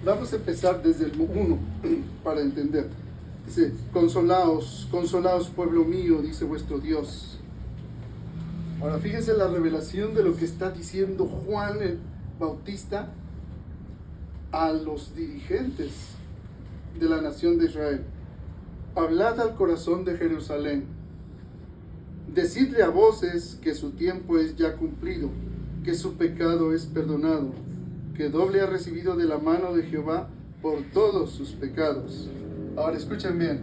Vamos a empezar desde el 1 para entender. Dice, consolaos, consolaos pueblo mío, dice vuestro Dios. Ahora fíjense la revelación de lo que está diciendo Juan el Bautista a los dirigentes de la nación de Israel: hablad al corazón de Jerusalén, decidle a voces que su tiempo es ya cumplido, que su pecado es perdonado, que doble ha recibido de la mano de Jehová por todos sus pecados. Ahora escuchen bien: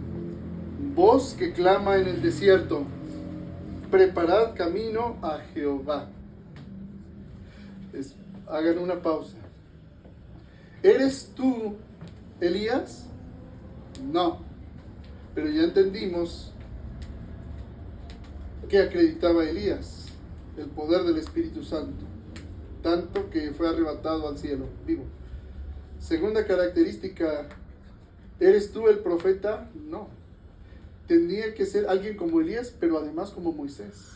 voz que clama en el desierto, preparad camino a Jehová. Hagan una pausa. ¿Eres tú Elías? No, pero ya entendimos que acreditaba Elías el poder del Espíritu Santo, tanto que fue arrebatado al cielo vivo. Segunda característica: ¿eres tú el profeta? No, tendría que ser alguien como Elías, pero además como Moisés.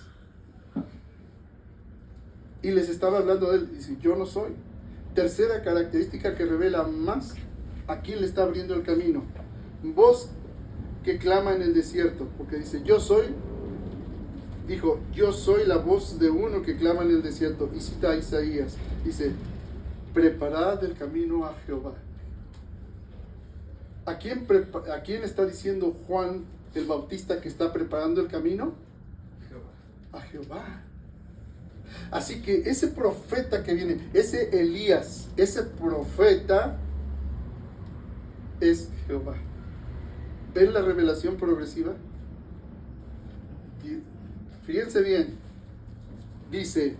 Y les estaba hablando de él, dice: yo no soy. Tercera característica que revela más a quién le está abriendo el camino: voz que clama en el desierto, porque dice: yo soy. Dijo: yo soy la voz de uno que clama en el desierto. Y cita a Isaías, dice: preparad el camino a Jehová. ¿A quién está diciendo Juan el Bautista que está preparando el camino? A Jehová. Así que ese profeta que viene, ese Elías, ese profeta es Jehová. ¿Ven la revelación progresiva? Fíjense bien. Dice: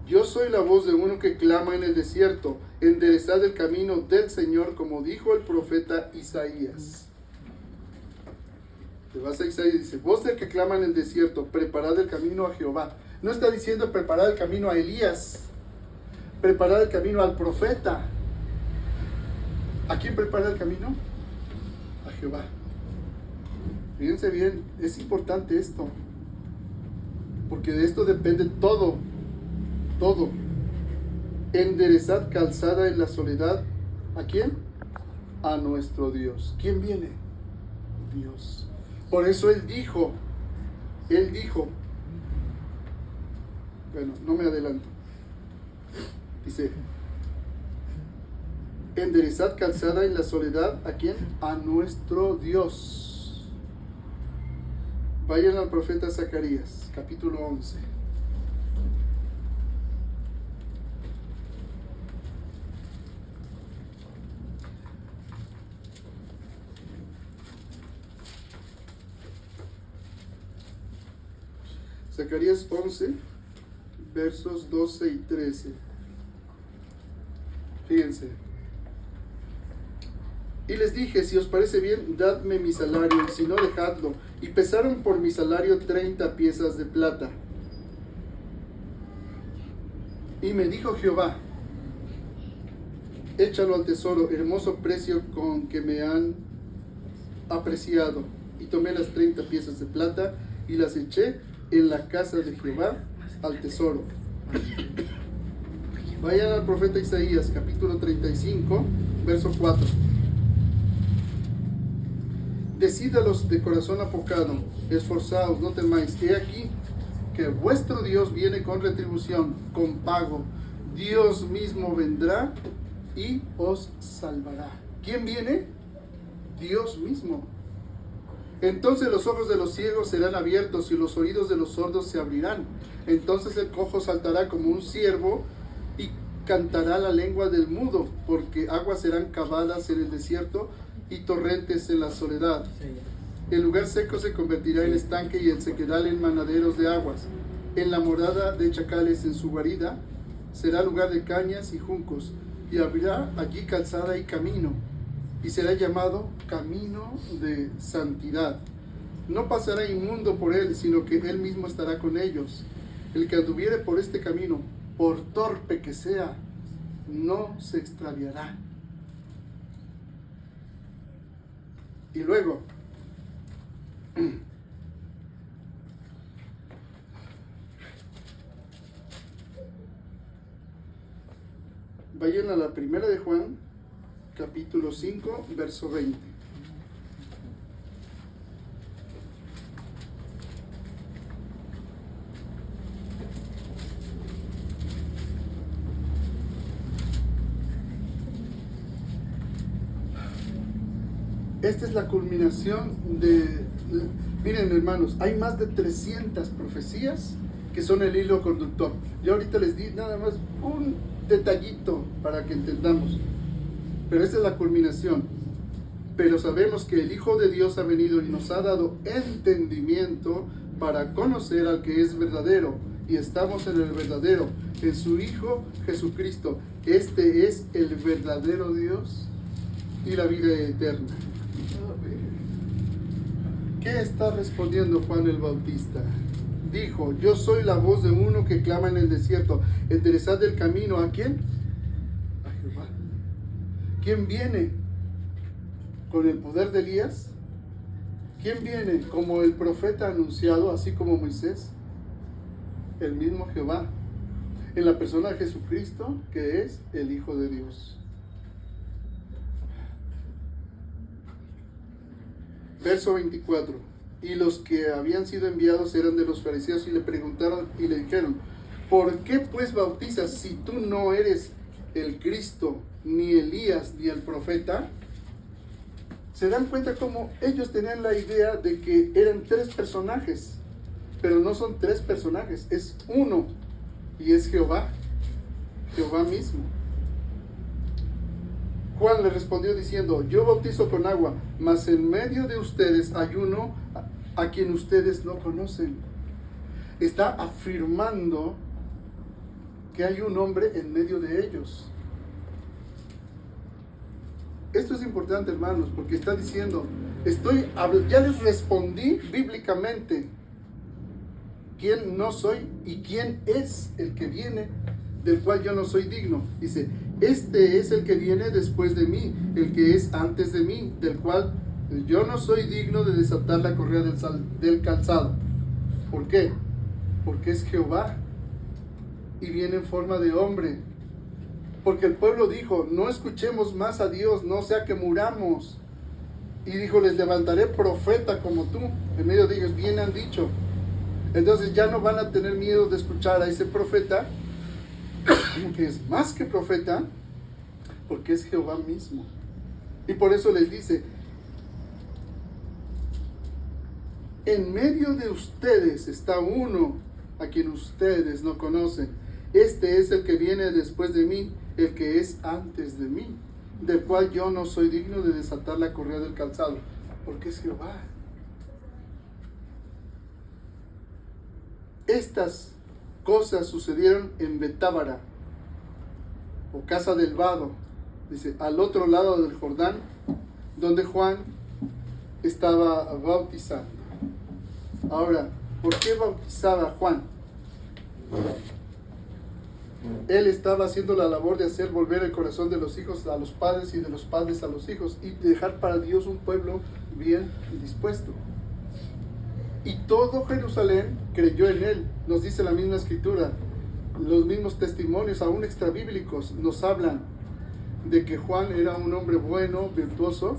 yo soy la voz de uno que clama en el desierto, enderezad el camino del Señor, como dijo el profeta Isaías. Te vas a Isaías y dice: voz del que clama en el desierto, preparad el camino a Jehová. No está diciendo preparar el camino a Elías, preparar el camino al profeta. ¿A quién prepara el camino? A Jehová. Fíjense bien, es importante esto, porque de esto depende todo, todo. Enderezad calzada en la soledad. ¿A quién? A nuestro Dios. ¿Quién viene? Dios. Por eso Él dijo, bueno, no me adelanto. Dice: enderezad calzada en la soledad. ¿A quién? A nuestro Dios. Vayan al profeta Zacarías, capítulo 11. Zacarías 11, versos 12 y 13. Fíjense. Y les dije: si os parece bien, dadme mi salario, y si no, dejadlo. Y pesaron por mi salario 30 piezas de plata. Y me dijo Jehová: échalo al tesoro, hermoso precio con que me han apreciado. Y tomé las 30 piezas de plata y las eché en la casa de Jehová al tesoro. Vayan al profeta Isaías, capítulo 35, verso 4. Decid a los de corazón apocado: esforzaos, no temáis. He aquí que vuestro Dios viene con retribución, con pago. Dios mismo vendrá y os salvará. ¿Quién viene? Dios mismo. Entonces los ojos de los ciegos serán abiertos y los oídos de los sordos se abrirán. Entonces el cojo saltará como un ciervo y cantará la lengua del mudo, porque aguas serán cavadas en el desierto y torrentes en la soledad. El lugar seco se convertirá en estanque y el sequedal en manaderos de aguas. En la morada de chacales en su guarida será lugar de cañas y juncos, y habrá allí calzada y camino, y será llamado camino de santidad. No pasará inmundo por él, sino que él mismo estará con ellos. El que anduviere por este camino, por torpe que sea, no se extraviará. Y luego, vayan a la primera de Juan, capítulo 5, verso 20. Esta es la culminación de... Miren, hermanos, hay más de 300 profecías que son el hilo conductor. Yo ahorita les di nada más un detallito para que entendamos. Pero esta es la culminación. Pero sabemos que el Hijo de Dios ha venido y nos ha dado entendimiento para conocer al que es verdadero. Y estamos en el verdadero, en su Hijo Jesucristo. Este es el verdadero Dios y la vida eterna. ¿Qué está respondiendo Juan el Bautista? Dijo: yo soy la voz de uno que clama en el desierto, enderezad el camino. ¿A quién? A Jehová. ¿Quién viene? ¿Con el poder de Elías? ¿Quién viene como el profeta anunciado, así como Moisés? El mismo Jehová, en la persona de Jesucristo, que es el Hijo de Dios. Verso 24. Y los que habían sido enviados eran de los fariseos y le preguntaron y le dijeron: ¿por qué pues bautizas si tú no eres el Cristo, ni Elías, ni el profeta? Se dan cuenta cómo ellos tenían la idea de que eran tres personajes, pero no son tres personajes, es uno, y es Jehová, Jehová mismo. Juan le respondió diciendo: yo bautizo con agua, mas en medio de ustedes hay uno a quien ustedes no conocen. Está afirmando que hay un hombre en medio de ellos. Esto es importante, hermanos, porque está diciendo, ya les respondí bíblicamente quién no soy y quién es el que viene, del cual yo no soy digno. Dice: este es el que viene después de mí, el que es antes de mí, del cual yo no soy digno de desatar la correa del calzado. ¿Por qué? Porque es Jehová y viene en forma de hombre. Porque el pueblo dijo: no escuchemos más a Dios, no sea que muramos. Y dijo: les levantaré profeta como tú en medio de ellos. Bien han dicho. Entonces ya no van a tener miedo de escuchar a ese profeta, que es más que profeta, porque es Jehová mismo. Y por eso les dice: en medio de ustedes está uno a quien ustedes no conocen. Este es el que viene después de mí, el que es antes de mí, del cual yo no soy digno de desatar la correa del calzado, porque es Jehová. Estas cosas sucedieron en Betábara, o casa del vado, dice, al otro lado del Jordán, donde Juan estaba bautizando. Ahora, ¿por qué bautizaba Juan? Él estaba haciendo la labor de hacer volver el corazón de los hijos a los padres y de los padres a los hijos, y dejar para Dios un pueblo bien dispuesto. Y todo Jerusalén creyó en él. Nos dice la misma escritura, los mismos testimonios, aún extrabíblicos, nos hablan de que Juan era un hombre bueno, virtuoso,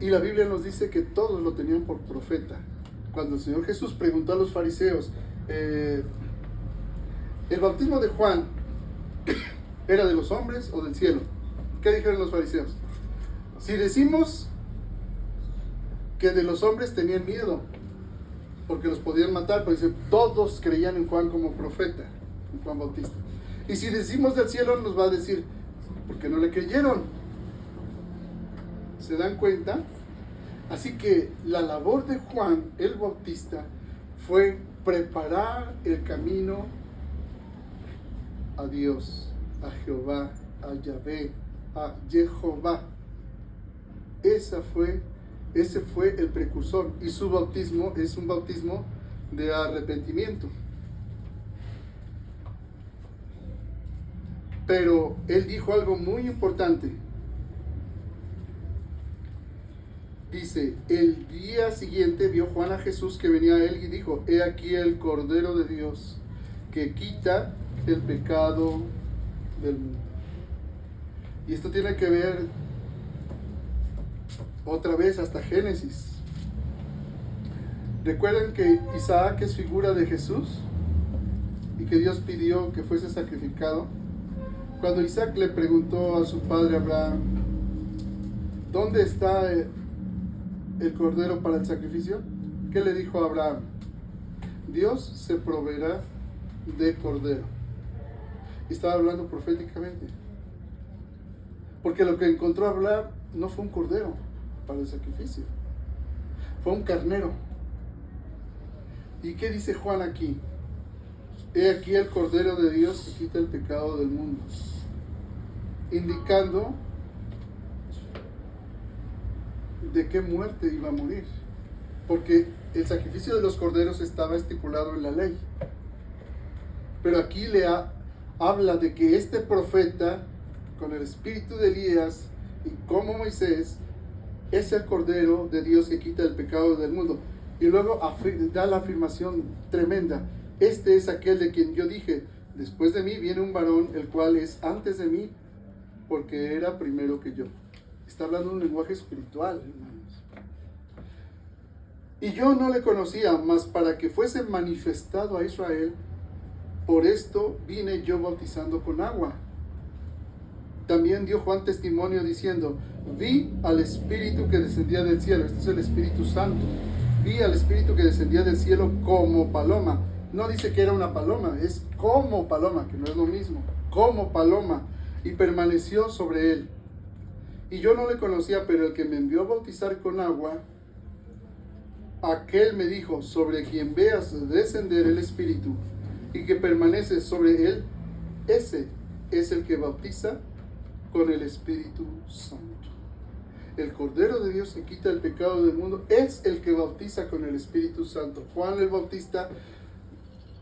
y la Biblia nos dice que todos lo tenían por profeta. Cuando el Señor Jesús preguntó a los fariseos, ¿el bautismo de Juan era de los hombres o del cielo? ¿Qué dijeron los fariseos? Si decimos que de los hombres, tenían miedo porque los podían matar, pero dice, todos creían en Juan como profeta, en Juan Bautista. Y si decimos del cielo, nos va a decir, ¿por qué no le creyeron? ¿Se dan cuenta? Así que la labor de Juan el Bautista fue preparar el camino a Dios, a Jehová, a Yahvé, a Jehová. Ese fue el precursor, y su bautismo es un bautismo de arrepentimiento. Pero él dijo algo muy importante. Dice, el día siguiente vio Juan a Jesús que venía a él y dijo, he aquí el Cordero de Dios que quita el pecado del mundo. Y esto tiene que ver otra vez hasta Génesis. ¿Recuerdan que Isaac es figura de Jesús? Y que Dios pidió que fuese sacrificado. Cuando Isaac le preguntó a su padre Abraham, ¿dónde está el cordero para el sacrificio? ¿Qué le dijo a Abraham? Dios se proveerá de cordero. Y estaba hablando proféticamente. Porque lo que encontró Abraham no fue un cordero para el sacrificio, fue un carnero. ¿Y qué dice Juan aquí? He aquí el Cordero de Dios que quita el pecado del mundo, indicando de qué muerte iba a morir, porque el sacrificio de los corderos estaba estipulado en la ley. Pero aquí habla de que este profeta, con el espíritu de Elías y como Moisés, es el Cordero de Dios que quita el pecado del mundo. Y luego da la afirmación tremenda: este es aquel de quien yo dije, después de mí viene un varón, el cual es antes de mí, porque era primero que yo. Está hablando un lenguaje espiritual, hermanos. Y yo no le conocía, mas para que fuese manifestado a Israel, por esto vine yo bautizando con agua. También dio Juan testimonio diciendo: vi al Espíritu que descendía del cielo. Este es el Espíritu Santo. Vi al Espíritu que descendía del cielo como paloma. No dice que era una paloma, es como paloma, que no es lo mismo. Como paloma. Y permaneció sobre él. Y yo no le conocía, pero el que me envió a bautizar con agua, aquel me dijo: sobre quien veas descender el Espíritu y que permanece sobre él, ese es el que bautiza con el Espíritu Santo. El Cordero de Dios que quita el pecado del mundo es el que bautiza con el Espíritu Santo. Juan el Bautista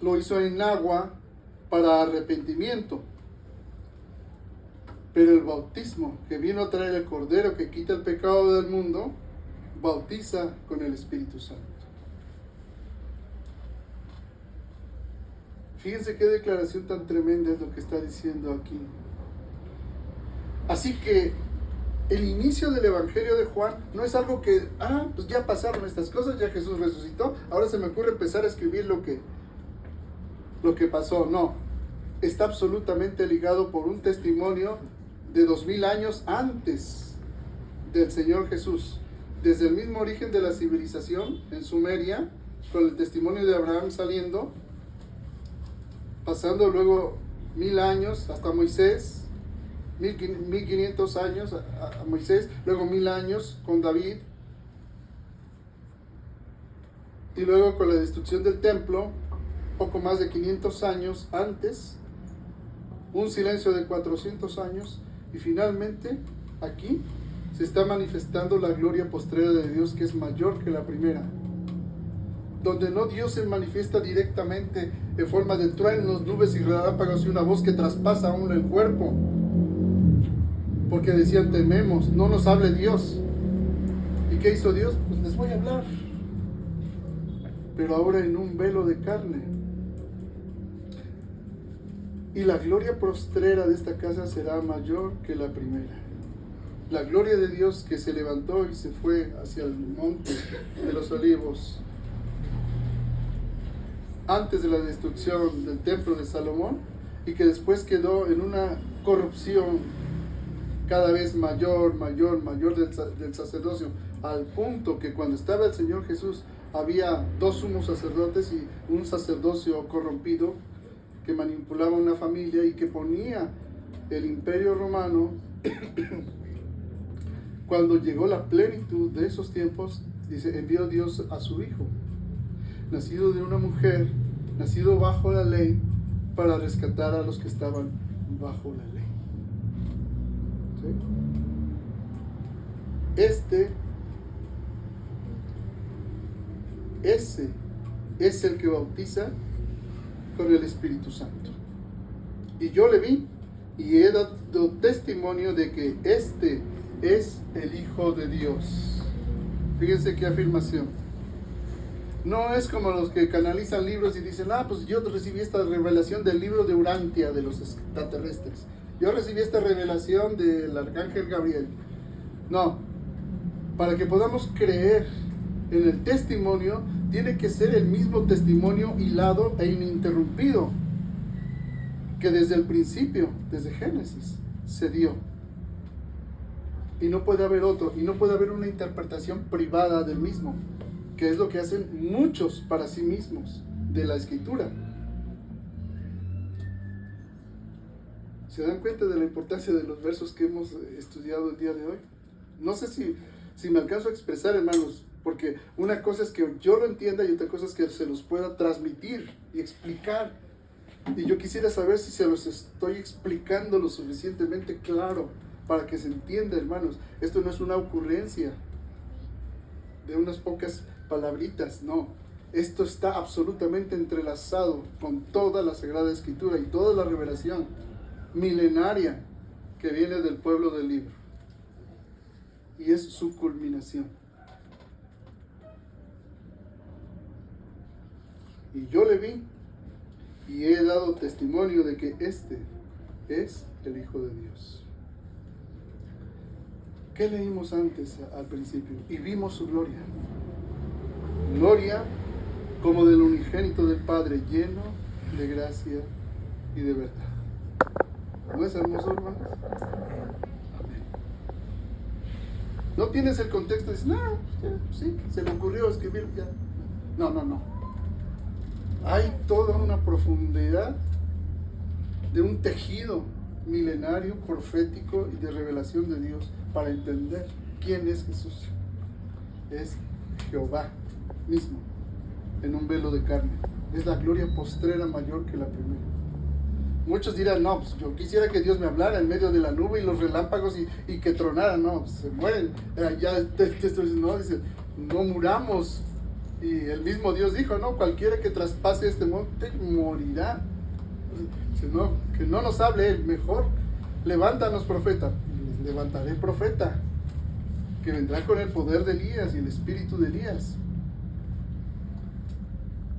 lo hizo en agua para arrepentimiento, pero el bautismo que vino a traer el Cordero que quita el pecado del mundo, bautiza con el Espíritu Santo. Fíjense qué declaración tan tremenda es lo que está diciendo aquí. Así que el inicio del Evangelio de Juan no es algo que, pues ya pasaron estas cosas, ya Jesús resucitó, ahora se me ocurre empezar a escribir lo que pasó. No, está absolutamente ligado por un testimonio de 2000 años antes del Señor Jesús. Desde el mismo origen de la civilización en Sumeria, con el testimonio de Abraham saliendo, pasando luego 1000 años hasta Moisés, 1500 años a Moisés, luego 1000 años con David, y luego con la destrucción del templo, poco más de 500 años antes, un silencio de 400 años, y finalmente aquí se está manifestando la gloria postrera de Dios, que es mayor que la primera, donde no Dios se manifiesta directamente en forma de truenos, nubes y relámpagos y una voz que traspasa aún el cuerpo, porque decían: tememos, no nos hable Dios. ¿Y qué hizo Dios? Pues les voy a hablar, pero ahora en un velo de carne. Y la gloria postrera de esta casa será mayor que la primera. La gloria de Dios que se levantó y se fue hacia el monte de los olivos antes de la destrucción del templo de Salomón, y que después quedó en una corrupción cada vez mayor del sacerdocio, al punto que cuando estaba el Señor Jesús había 2 sumos sacerdotes y un sacerdocio corrompido que manipulaba una familia y que ponía el imperio romano. Cuando llegó la plenitud de esos tiempos, dice, envió Dios a su Hijo, nacido de una mujer, nacido bajo la ley, para rescatar a los que estaban bajo la ley. ¿Sí? Ese es el que bautiza con el Espíritu Santo. Y yo le vi y he dado testimonio de que este es el Hijo de Dios. Fíjense qué afirmación. No es como los que canalizan libros y dicen: pues yo recibí esta revelación del libro de Urantia de los extraterrestres. Yo recibí esta revelación del arcángel Gabriel. No. Para que podamos creer en el testimonio, tiene que ser el mismo testimonio hilado e ininterrumpido que desde el principio, desde Génesis, se dio. y no puede haber otro, y no puede haber una interpretación privada del mismo, que es lo que hacen muchos para sí mismos de la Escritura. ¿Se dan cuenta de la importancia de los versos que hemos estudiado el día de hoy? No sé si me alcanzo a expresar, hermanos, porque una cosa es que yo lo entienda y otra cosa es que se los pueda transmitir y explicar. Y yo quisiera saber si se los estoy explicando lo suficientemente claro para que se entienda, hermanos. Esto no es una ocurrencia de unas pocas palabritas, no. Esto está absolutamente entrelazado con toda la Sagrada Escritura y toda la revelación milenaria que viene del pueblo del libro. Y es su culminación. Y yo le vi y he dado testimonio de que este es el Hijo de Dios. ¿Qué leímos antes al principio? Y vimos su gloria. Gloria como del unigénito del Padre, lleno de gracia y de verdad. ¿No es hermoso, hermanos? Amén. No tienes el contexto, dices, no, sí, se le ocurrió escribir ya. No. Hay toda una profundidad de un tejido milenario, profético y de revelación de Dios para entender quién es Jesús. Es Jehová mismo, en un velo de carne. Es la gloria postrera mayor que la primera. Muchos dirán, no, pues yo quisiera que Dios me hablara en medio de la nube y los relámpagos y que tronara. No, pues se mueren. Ya no, dice, no muramos. Y el mismo Dios dijo, no, cualquiera que traspase este monte morirá. Sino que no nos hable Él, mejor levántanos, profeta. Y les levantaré profeta, que vendrá con el poder de Elías y el espíritu de Elías.